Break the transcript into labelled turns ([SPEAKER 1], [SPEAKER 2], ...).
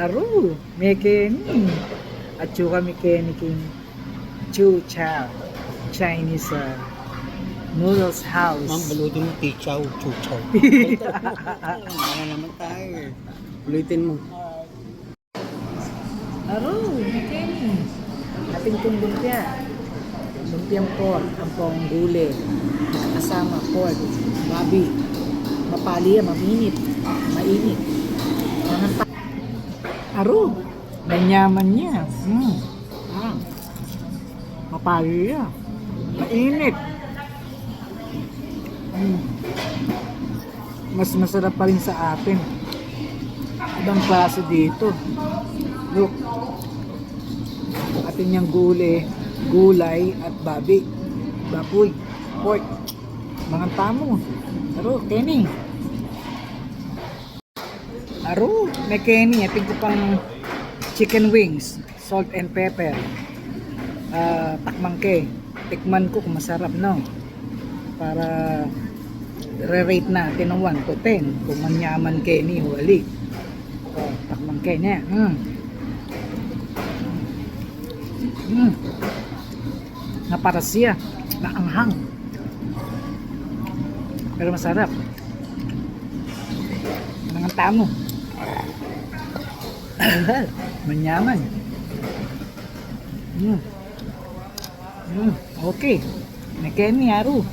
[SPEAKER 1] Aru, may Kenny. At saka may Kenny King Chu Chow Chinese noodles house.
[SPEAKER 2] Ma'am, balutin mo, tichaw, chuchaw. Wala naman tayo. Balutin mo.
[SPEAKER 1] Aru, may Kenny. Ating kong lumpia. Lumpiang pork, ang pong gulay. Kasama pork, babi. Mapali yan, maminit. Mainit. Aru, may yaman niya. Mapali yan. Mainit. Mas masarap pa rin sa atin. Ibang klase dito. Look. Atin yung gulay at babi. Baboy. Pork. Mga tamo. Aru, Kenny. Aru, may Kenny. Atin ko pang chicken wings. Salt and pepper. Takmangke. Tikman ko kung masarap, no? Para re-rate natin ng 1 to 10 kung manyaman Kenny o ali. Takmangke niya. Naparasya. Naanghang. Pero masarap. Mga tamo. Manyaman. Okay. May Kenny, Aru.